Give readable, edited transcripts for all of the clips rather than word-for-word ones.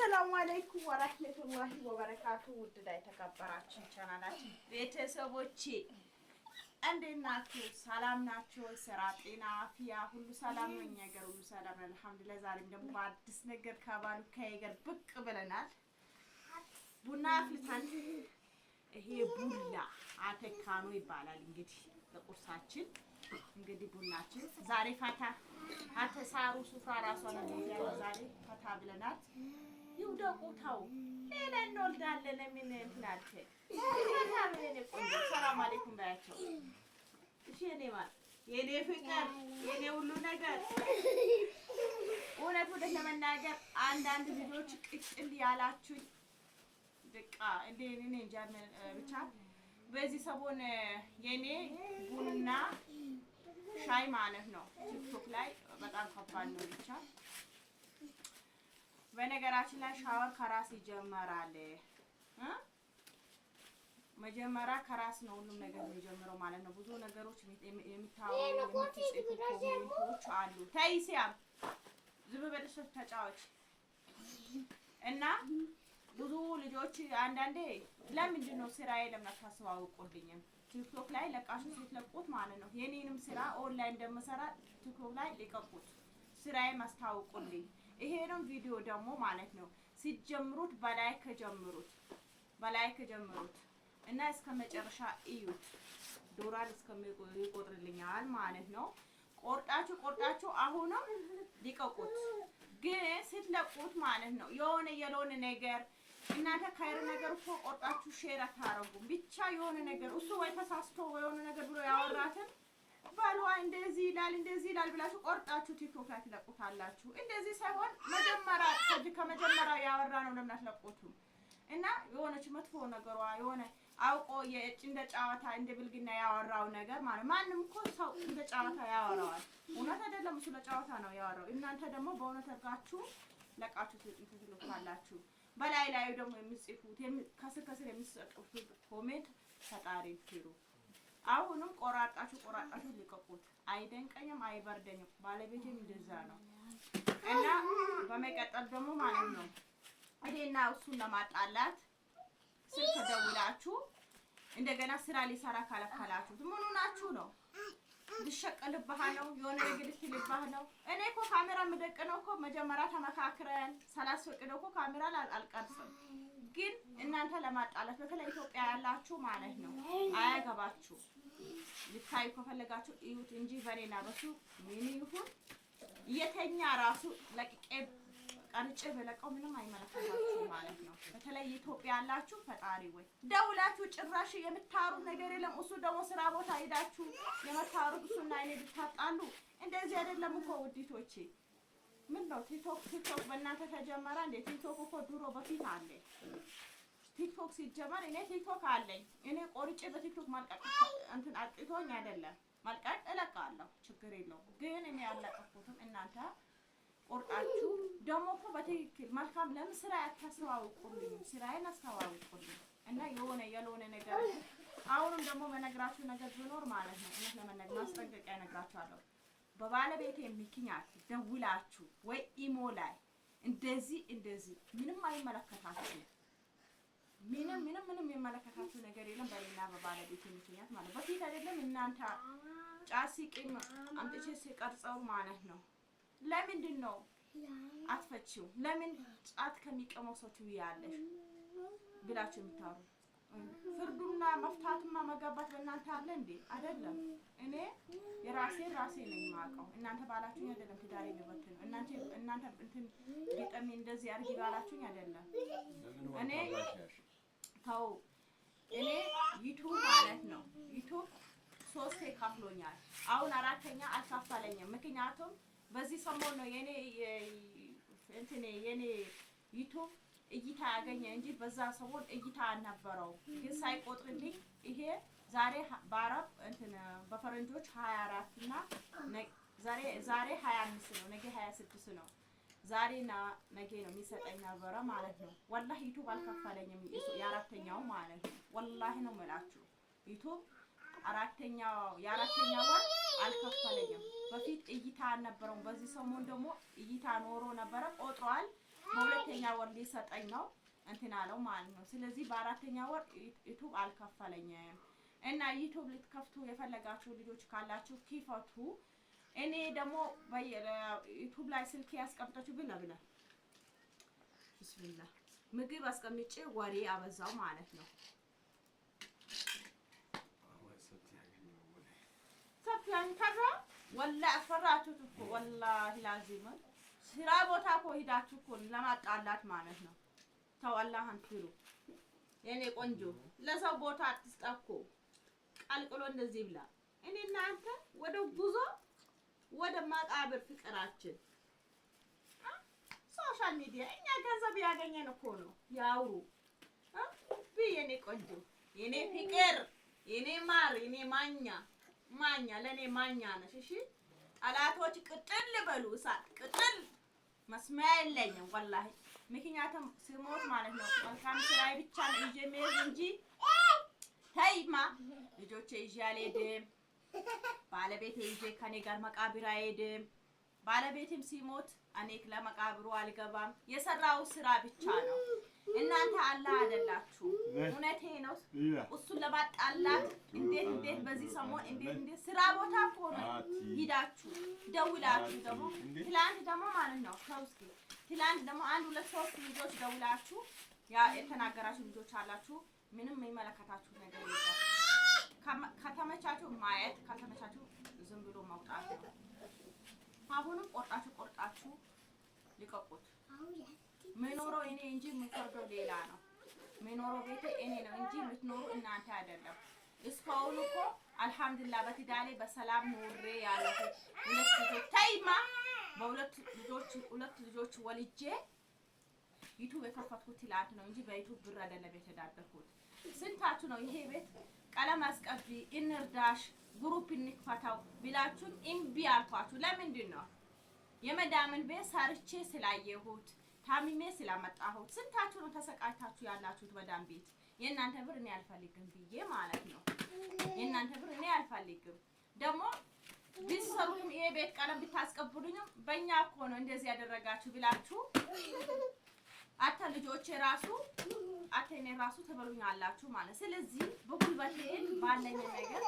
السلام عليكم ورحمة الله وبركاته. وددا የተከበራችሁ ቻናላችን ቤተሰቦቼ እንዴት ናችሁ? ሰላም ናችሁ? ስራ፣ ጤና፣ አፍያ ሁሉ ሰላም ነው? እኛ ጋር ሁሉ ሰላም አልሐምዱሊላህ። ዛሬም ደግሞ በአዲስ ነገር ከባሉ ከይገር ብቅ ብለናል። ቡና አፍልተን ይሄ ቡላ አተካኑ ይባላል እንግዲህ ለቁርሳችን እንግዲህ ቡናችን ዛሬ ፈታ አተሳሩ ሱፍራ ራሷ ነው ያለው። ዛሬ ፈታ ብለናል። ይውደቁታው ሌላ እንወልዳለን ምን እንትናልከ ፈታ ብለን ቆንጆ ሰላም አለይኩም ባያቸው። እሺ የኔ ማር የኔ ፍቅር የኔ ሁሉ ነገር እውነት ወደ ለመናገር አንዳንድ ልጆች ቅጭል ያላችሁ በቃ እንዴ እኔ እንጃ ብቻ በዚህ ሰሞን የኔ ቡና ሻይ ማለት ነው ቲክቶክ ላይ በጣም ከባድ ነው። ብቻ በነገራችን ላይ ሻወር ከራስ ይጀምራል። መጀመሪያ ከራስ ነው ሁሉም ነገር የሚጀምረው ማለት ነው። ብዙ ነገሮች የሚታወቁ ኮሜንቶች አሉ። ተይሲያም ዝም ብለሽ ተጫወች እና ብዙ ልጆች አንዳንዴ ለምንድን ነው ስራዬ ለምን አታስተዋውቁልኝም? ቲክቶክ ላይ ለቃችሁ ስትለቁት ማለት ነው። የኔንም ስራ ኦንላይን እንደምሰራ ቲክቶክ ላይ ልቀቁት፣ ስራዬ ማስተዋውቁልኝ። ይሄ ነው ቪዲዮ ደግሞ ማለት ነው። ሲጀምሩት በላይክ ጀምሩት እና እስከ መጨረሻ እዩት። ዶላር እስከሚቆጥርልኛል ማለት ነው። ቆርጣችሁ አሁንም ልቀቁት። ግን ስትለቁት ማለት ነው የሆነ ነገር እናንተ ካይር ነገር እኮ ቆርጣችሁ ሼር አታረጉም። ብቻ የሆነ ነገር እሱ ወይ ተሳስቶ ወይ የሆነ ነገር ብሎ ያወራትን ባልዋ እንደዚህ ይላል ብላችሁ ቆርጣችሁ ቲክቶክ ላይ ትለቁታላችሁ። እንደዚህ ሳይሆን ከመጀመሪያ ያወራ ነው ለምን አትለቁቱም? እና የሆነች መጥፎ ነገሯ የሆነ አውቆ እንደ ጨዋታ እንደ ብልግና ያወራው ነገር ማለት ማንም እኮ ሰው እንደ ጨዋታ ያወራዋል። እውነት አይደለም፣ እሱ ለጨዋታ ነው ያወራው። እናንተ ደግሞ በእውነት አድርጋችሁ ለቃችሁ ትልቁታላችሁ። በላይ ደግሞ የሚጽፉት ከስር የሚሰጡት ኮሜንት ፈጣሪ ፍሩ። አሁንም ቆራጣችሁ ሊቀቁት። አይደንቀኝም፣ አይበርደኝም። ባለቤቴም እንደዛ ነው። እና በመቀጠል ደግሞ ማለት ነው እኔና እሱን ለማጣላት ስልክ ደውላችሁ እንደገና ስራ ሊሰራ ካለከላችሁ ምን ሆናችሁ ነው? ልሸቀልብህ ነው የሆነ ነገር ልትልብህ ነው። እኔ እኮ ካሜራ የምደቅነው እኮ መጀመሪያ ተመካክረን ሳላስፈቅደው እኮ ካሜራ አልቀርጽም። ግን እናንተ ለማጣላት በተለይ ኢትዮጵያ ያላችሁ ማለት ነው አያገባችሁ። ልታዩ ከፈለጋችሁ እዩት እንጂ በኔና በሱ ምን ይሁን የተኛ ራሱ ለቅቄ ቀርጬ በለቀው ምንም አይመለከታችሁ ማለት ነው። በተለይ ኢትዮጵያ ያላችሁ ፈጣሪ ወይ ደውላችሁ ጭራሽ የምታሩት ነገር የለም። እሱ ደግሞ ስራ ቦታ ሄዳችሁ የምታሩት እሱና እኔ ብታጣሉ እንደዚህ አይደለም እኮ ውዲቶቼ። ምን ነው ቲክቶክ በእናንተ ተጀመረ እንዴ? ቲክቶክ እኮ ድሮ በፊት አለ። ቲክቶክ ሲጀመር እኔ ቲክቶክ አለኝ። እኔ ቆርጬ በቲክቶክ ማልቀቅ እንትን አጥቶኝ አይደለም፣ ማልቀቅ እለቃለሁ፣ ችግር የለውም። ግን እኔ ያለቀኩትም እናንተ ቆርጣችሁ ደግሞ እኮ በትክክል መልካም ለምን ስራ ያታስተዋውቁልኝ? ስራዬን አስተዋውቁልኝ እና ያልሆነ ነገር አሁንም ደግሞ በነግራችሁ ነገር ቢኖር ማለት ነው እውነት ለመናገር ማስጠንቀቂያ እነግራችኋለሁ። በባለቤቴ ምክንያት ደውላችሁ ወይ ኢሞ ላይ እንደዚህ ምንም አይመለከታችሁ። ምንም የመለከታችሁ ነገር የለም በሌላ በባለቤቴ ምክንያት ማለት በፊት አይደለም እናንተ ጫሲቅም አምጥቼ ሲቀርጸው ማለት ነው። ለምንድን ነው አትፈቺው? ለምን ጫት ከሚቀመው ሰው ትውያለሽ ብላችሁ የምታሩ? ፍርዱና መፍታትና መጋባት በእናንተ አለ እንዴ? አይደለም። እኔ ራሴ ነኝ የማውቀው። እናንተ ባላችሁኝ አይደለም ትዳሬ ልበት ነው። እናንተ እንትን ገጠሜ እንደዚህ አድርጊ ባላችሁኝ አይደለም። እኔ ዩቱብ ማለት ነው ዩቱብ 3 ከፍሎኛል። አሁን 4ኛ አልከፈለኝም። ምክንያቱም በዚህ ሰሞን ነው የኔ ዩቱብ እይታ ያገኘ እንጂ በዛ ሰሞን እይታ አልነበረው። ግን ሳይቆጥርልኝ ይሄ ዛሬ በአረብ በፈረንጆች 24 እና ዛሬ 25 ነው፣ ነገ 26 ነው። ዛሬና ነገ ነው የሚሰጠኝ ነበረ ማለት ነው። ወላሂ ዩቱብ አልከፈለኝም፣ የአራተኛው ማለት ነው። ወላሂ ነው የምላችሁ ዩቱብ የአራተኛው ወር አልከፈለኝም። በፊት እይታ አልነበረውም። በዚህ ሰሞን ደግሞ እይታ ኖሮ ነበረ ቆጥሯል። በሁለተኛ በ4ኛ ወር ሊሰጠኝ ነው እንትን አለው ማለት ነው። ስለዚህ በ4ኛ ወር ዩቲዩብ አልከፈለኝም እና ዩቲዩብ ልትከፍቱ የፈለጋችሁ ልጆች ካላችሁ ክፈቱ። እኔ ደግሞ በዩቲዩብ ላይ ስልክ ያስቀምጣችሁ ብላ ቢስሚላህ ምግብ አስቀምጬ ወሬ አበዛው ማለት ነው። ሰፊያን ተራ ወላ አፈራችሁት እኮ ወላሂ ላዚም ስራ ቦታ እኮ ሄዳችሁ እኮ ለማጣላት ማለት ነው። ተው አላህን ፍሩ የኔ ቆንጆ። ለሰው ቦታ አትስጠኩ። ቀልቅሎ እንደዚህ ብላ እኔ እናንተ ወደ ጉዞ ወደ መቃብር ፍቅራችን ሶሻል ሚዲያ እኛ ገንዘብ ያገኘን እኮ ነው ያውሩ የኔ ቆንጆ የኔ ፍቅር የኔ ማር የኔ ማኛ ለኔ ማኛ ነሽ። እሺ ጠላቶች ቅጥል በሉ እሳት ቅጥል መስሚያ የለኝም ወላሂ። ምክንያቱም ስሞት ማለት ነው መልካም ስራዬ ብቻ ነው ይዤ መሄድ እንጂ ተይማ ልጆቼ ይዤ አልሄድም። ባለቤቴ ይዤ ከኔ ጋር መቃብር አይሄድም። ባለቤቴም ሲሞት እኔ ለመቃብሩ አልገባም። የሰራው ስራ ብቻ ነው። እናንተ አላህ አይደላችሁ። እውነቴ ነው። እሱን ለማጣላት እንዴት በዚህ ሰሞን እንዴት ስራ ቦታ እኮ ነው ሂዳችሁ ደውላችሁ ደግሞ ትላንት ደግሞ ማለት ነው ከውስጥ ትላንት ደግሞ 1 2 3 ልጆች ደውላችሁ ያ የተናገራችሁ ልጆች አላችሁ። ምንም የሚመለከታችሁ ነገር የለም። ከተመቻችሁ ማየት ካልተመቻችሁ ዝም ብሎ መውጣት ነው። አሁንም ቆርጣችሁ ሊቀቁት። ምኖረው እኔ እንጂ የምፈርደው ሌላ ነው። ምኖረው ቤቴ እኔ ነው እንጂ የምትኖሩ እናንተ አይደለም። እስካሁን እኮ አልሐምዱሊላህ በትዳሬ በሰላም ኖሬ ያለሁት 2 ልጆች ታይማ በሁለት ልጆች ወልጄ ዩቲዩብ የከፈትኩት ትላንት ነው እንጂ በዩቲዩብ ብር አይደለም የተዳደርኩት። ስንታችሁ ነው ይሄ ቤት ቀለም አስቀቢ እንርዳሽ ግሩፕ እንክፈታው ቢላችሁን እምቢ አልኳችሁ። ለምንድን ነው የመዳምን ቤት ሰርቼ ስላየሁት ታሚሜ ስላመጣሁት። ስንታችሁ ነው ተሰቃይታችሁ ያላችሁት መዳም ቤት። የእናንተ ብር እኔ አልፈልግም ብዬ ማለት ነው። የእናንተ ብር እኔ አልፈልግም። ደግሞ ቢሰሩም ይሄ ቤት ቀለም ብታስቀብሉኝም በእኛ እኮ ነው እንደዚህ ያደረጋችሁ ቢላችሁ አታ ልጆቼ ራሱ አተኔ ራሱ ተበሉኛላችሁ ማለት። ስለዚህ በጉልበቴ ባለኝ ነገር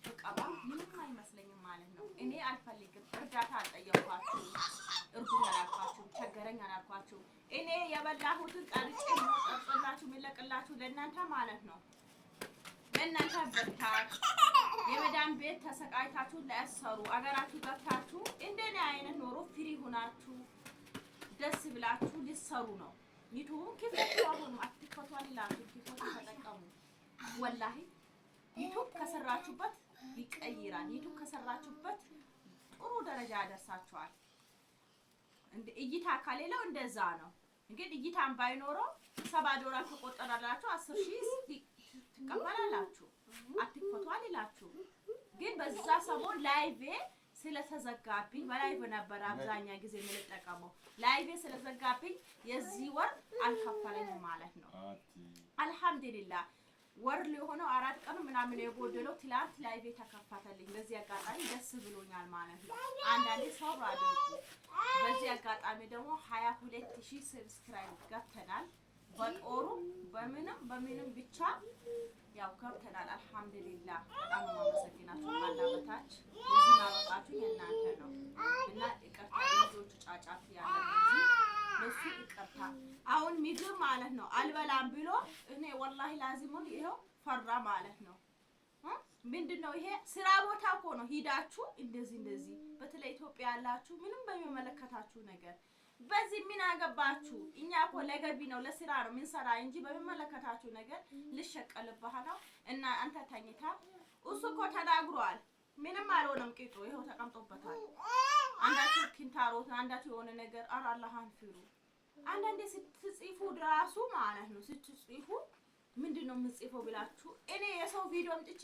በቃ ምንም አይመስለኝም ማለት ነው። እኔ አልፈልግም። እርዳታ አልጠየኳችሁ፣ እርዱኝ አላልኳችሁ፣ ቸገረኝ አላልኳችሁ። እኔ የበላሁትን ቀርጬ ነው የሚለቅላችሁ ለእናንተ ማለት ነው። ለእናንተ በርታት የመዳን ቤት ተሰቃይታችሁ ለእሰሩ አገራችሁ ገብታችሁ እንደኔ አይነት ኖሮ ፍሪ ሆናችሁ ደስ ብላችሁ ሊሰሩ ነው። ዩቲዩብ ክፈቱ። አሁን አትከፈቱ አላችሁ ክፈቱ፣ ተጠቀሙ። ወላሂ ዩቲዩብ ከሰራችሁበት ይቀይራል። ዩቲዩብ ከሰራችሁበት ጥሩ ደረጃ ያደርሳችኋል። እንደ እይታ ካሌለው እንደዛ ነው። እንግዲህ እይታን ባይኖረው $7 ተቆጠራላችሁ 10,000 ትቀበላላችሁ። አትከፈቱ አላችሁ። ግን በዛ ሰሞን ላይቭ ስለተዘጋብኝ በላይቭ ነበር አብዛኛ ጊዜ የምንጠቀመው። ላይቭ ስለዘጋብኝ የዚህ ወር አልከፈለኝም ማለት ነው። አልሐምዱሊላህ ወር ሊሆነው 4 ቀን ምናምን የጎደለው ትላንት ላይቭ ተከፈተልኝ። በዚህ አጋጣሚ ደስ ብሎኛል ማለት ነው። አንዳንዴ ሰው አድርጉ። በዚህ አጋጣሚ ደግሞ 22,000 ሰብስክራይብ ገብተናል። በጦሩ በምንም ብቻ ያው ገብተናል። አልሐምዱሊላህ በጣም ማመሰግናችሁ። ካላበታች እዚህ ማወጣችሁ የእናንተ ነው እና ይቅርታ ልጆቹ ጫጫት ያለብኝ ለሱ ይቅርታ። አሁን ምግብ ማለት ነው አልበላም ብሎ እኔ ወላሂ ላዚሙን ይሄው ፈራ ማለት ነው። ምንድነው ይሄ ስራ ቦታ እኮ ነው ሂዳችሁ እንደዚህ በተለይ ኢትዮጵያ ያላችሁ ምንም በሚመለከታችሁ ነገር በዚህ ምን አገባችሁ? እኛ እኮ ለገቢ ነው ለስራ ነው ምን ሰራ እንጂ በሚመለከታችሁ ነገር ልሸቀልብህ ነው። እና አንተ ተኝታ እሱ እኮ ተናግሯል። ምንም አልሆነም። ቂጡ ይሄው ተቀምጦበታል። አንዳችሁ ኪንታሮት አንዳችሁ የሆነ ነገር አላህን ፍሩ። አንዳንዴ ስትጽፉ ድራሱ ማለት ነው ስትጽፉ ምንድነው የምጽፈው ብላችሁ እኔ የሰው ቪዲዮ አምጥቼ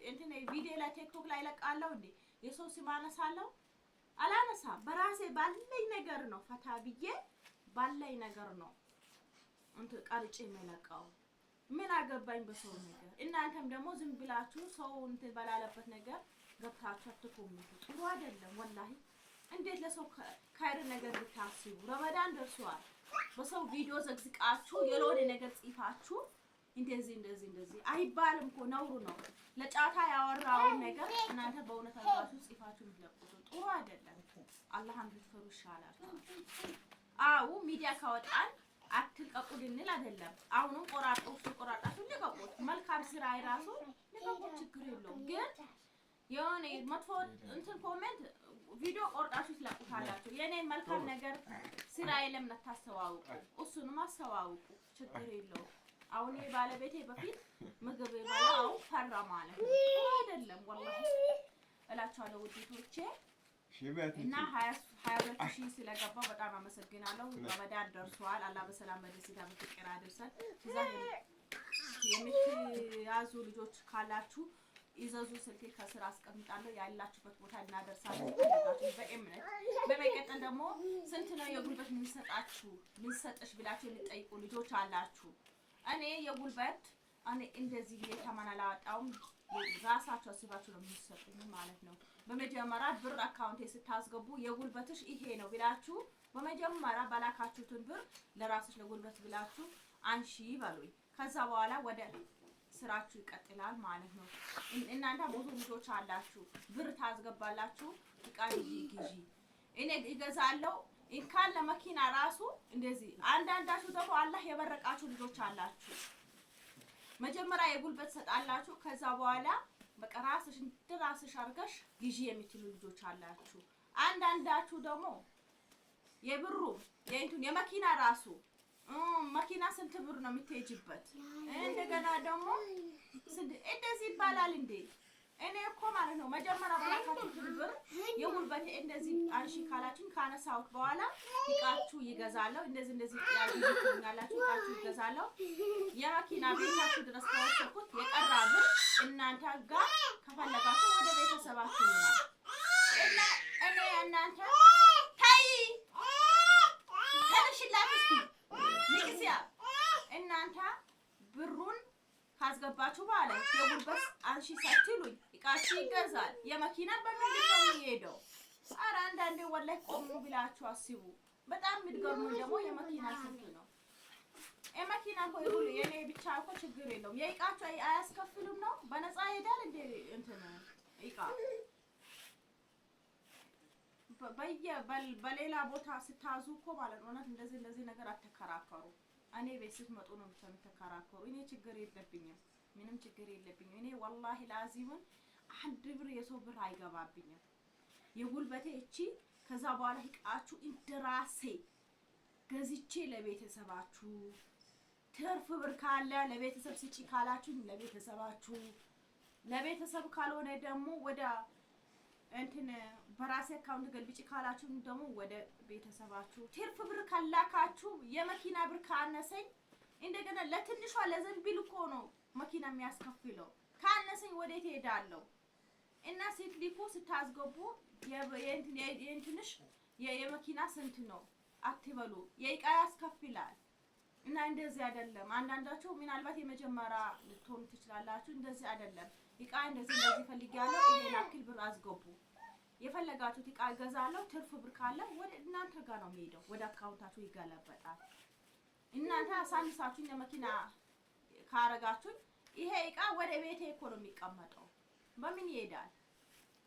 እንትን ቪዲዮ ላይ ቲክቶክ ላይ ለቃለሁ እንዴ የሰው ስም አነሳለሁ? አላነሳም። በራሴ ባለኝ ነገር ነው ፈታ ብዬ ባለኝ ነገር ነው እንትን ቀርጬ የምለቀው። ምን አገባኝ በሰው ነገር። እናንተም ደግሞ ዝም ብላችሁ ሰው እንትን ባላለበት ነገር ገብታችሁ አትኮምቱ። ጥሩ አይደለም ወላሂ እንዴት ለሰው ካይር ነገር ብታስቡ? ረመዳን ደርሷል። በሰው ቪዲዮ ዘግዝቃችሁ የሎኔ ነገር ጽፋችሁ እንደዚህ አይባልም እኮ ነውሩ ነው። ለጫታ ያወራውን ነገር እናንተ በእውነት አድርጋችሁ ጽፋችሁ ልትለቁት ጥሩ አይደለም። አላህን ብትፈሩ ይሻላል። አው ሚዲያ ካወጣን አትልቀቁ ልንል አይደለም። አሁንም ቆራጣችሁ ልቀቁት። መልካም ስራ አይራሱ ልቀቁት፣ ችግር የለውም። ግን የሆነ መጥፎ እንትን ኮሜንት ቪዲዮ ቆርጣችሁ ትለቁታላችሁ። የኔን መልካም ነገር ስራ የለም ታስተዋውቁ፣ እሱንም አስተዋውቁ፣ ችግር የለውም። አሁን የባለቤቴ በፊት ምግብ ይበላው ፈራ ማለት ነው አይደለም። ወላሂ እላችኋለሁ ውዴቶቼ እና 22,000 ስለገባ በጣም አመሰግናለሁ። ረመዳን ደርሷል። አላህ በሰላም በደስታ በፍቅር አድርሰን። የምትያዙ ልጆች ካላችሁ ይዘዙ፣ ስልኬ ከስራ አስቀምጣለሁ። ያላችሁበት ቦታ እናደርሳለን በእምነት። በመቀጠል ደግሞ ስንት ነው የጉልበት የሚሰጥሽ ብላችሁ የምትጠይቁ ልጆች አላችሁ። እኔ የጉልበት እንደዚህ ተማና ላወጣውም ራሳችሁ አስባችሁ ነው የሚሰጡኝ ማለት ነው። በመጀመሪያ ብር አካውንቴ ስታስገቡ የጉልበትሽ ይሄ ነው ብላችሁ በመጀመሪያ ባላካችሁትን ብር ለራስሽ ለጉልበት ብላችሁ አንሺ በሉኝ። ከዛ በኋላ ወደ ስራችሁ ይቀጥላል ማለት ነው። እናንተ ብዙ ልጆች አላችሁ፣ ብር ታስገባላችሁ፣ እቃ ግዢ እኔ እገዛለሁ እንካን ለመኪና ራሱ እንደዚህ። አንዳንዳችሁ ደግሞ አላህ የበረቃችሁ ልጆች አላችሁ። መጀመሪያ የጉልበት ሰጣላችሁ፣ ከዛ በኋላ በቃ ራስሽ አርገሽ ግዢ የምትሉ ልጆች አላችሁ። አንዳንዳችሁ ደግሞ የብሩ የመኪና ራሱ መኪና ስንት ብር ነው የምትሄጂበት? እንደገና ደግሞ እንደዚህ ይባላል እንዴ? እኔ እኮ ማለት ነው መጀመሪያ ባላካችሁ ብር የጉልበቴ እንደዚህ አንሺ ካላችሁ ካነሳውት በኋላ እቃችሁ ይገዛለሁ። እንደዚህ ያላችሁ እቃችሁ ይገዛለሁ። የመኪና ቤታችሁ ድረስ ካወሰድኩት የቀራ ብር እናንተ ጋር ከፈለጋችሁ ወደ ቤተሰባችሁ ነው እና እኔ እናንተ ታይ ተነሽላት እስኪ ንቅሲያ እናንተ ብሩን ካስገባችሁ በኋላ የጉልበት አንሺ ሳትሉኝ እቃችሁ ይገዛል። የመኪና በምንድን ነው የሚሄደው? ኧረ አንዳንዴ ወላሂ ቆሙ ብላችሁ አስቡ። በጣም የምትገርሙኝ ደግሞ የመኪና ስንት ነው? የመኪና እኮ ይሁሉ የኔ ብቻ እኮ ችግር የለውም። የእቃችሁ አያስከፍሉም ነው? በነፃ ይሄዳል እንዴ? እንትን እቃ በሌላ ቦታ ስታዙ እኮ ማለት ነው። እንደዚህ ነገር አትከራከሩ። እኔ ቤት ስትመጡ ነው የምትከራከሩ። እኔ ችግር የለብኝም፣ ምንም ችግር የለብኝም። እኔ ወላሂ ላዚሙን አንድ ብር የሰው ብር አይገባብኝም። የጉልበቴ እቺ ከዛ በኋላ እቃችሁ እንደራሴ ገዝቼ ለቤተሰባችሁ ትርፍ ብር ካለ ለቤተሰብ ስጪ ካላችሁ ለቤተሰባችሁ፣ ለቤተሰብ ካልሆነ ደግሞ ወደ እንትን በራሴ አካውንት ገልብጪ ካላችሁ ደግሞ ወደ ቤተሰባችሁ። ትርፍ ብር ካላካችሁ የመኪና ብር ካነሰኝ እንደገና ለትንሿ ለዘንቢል እኮ ነው መኪና የሚያስከፍለው። ካነሰኝ ወዴት ሄዳለሁ? እና ስትሊኩ ስታስገቡ የእንትንሽ የመኪና ስንት ነው አትበሉ፣ የእቃ ያስከፍላል። እና እንደዚህ አይደለም። አንዳንዳችሁ ምናልባት የመጀመሪያ ልትሆኑ ትችላላችሁ። እንደዚህ አይደለም። እቃ እንደዚህ ፈልጊያለሁ ይሄን አክል ብር አስገቡ፣ የፈለጋችሁት እቃ እገዛለሁ፣ ትርፍ ብር ካለ ወደ እናንተ ጋር ነው የሚሄደው፣ ወደ አካውንታችሁ ይገለበጣል። እናንተ አሳንሳችሁ ለመኪና ካረጋችሁ ይሄ እቃ ወደ ቤቴ እኮ ነው የሚቀመጠው፣ በምን ይሄዳል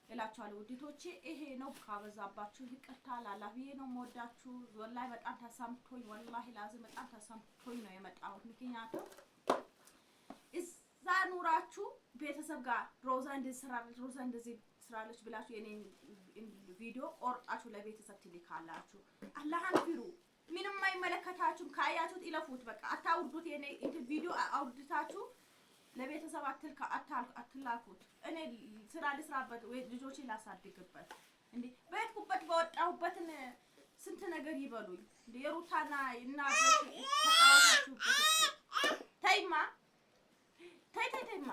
እላችኋለሁ ውዲቶቼ። ይሄ ነው። ካበዛባችሁ ይቅርታ ላላህዬ ነው የምወዳችሁ። ወላሂ በጣም ተሰምቶኝ ወላሂ ላዝም በጣም ተሰምቶኝ ነው የመጣሁት። ምክንያቱም እዛ ኑራችሁ ቤተሰብ ጋር ሮዛ እንደዚህ ስራለች ብላችሁ የኔን ቪዲዮ ቆርጣችሁ ለቤተሰብ ትልካላችሁ። አላህን ፍሩ። ምንም አይመለከታችሁም። ካያችሁት ይለፉት፣ በቃ አታውርዱት። የኔ ቪዲዮ አውርድታችሁ ለቤተሰብ አትላኩት። እኔ ስራ ልስራበት ወይ ልጆቼ ላሳድግበት እንዴ? በየትኩበት በወጣሁበትን ስንት ነገር ይበሉኝ እንዴ? የሩታና እናበት ተጣጣችሁበት እኮ ተይማ ተይማ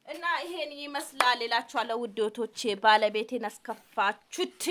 እና ይሄን ይመስላል እላችኋለሁ ውዶቶቼ። ባለቤቴን አስከፋችሁት።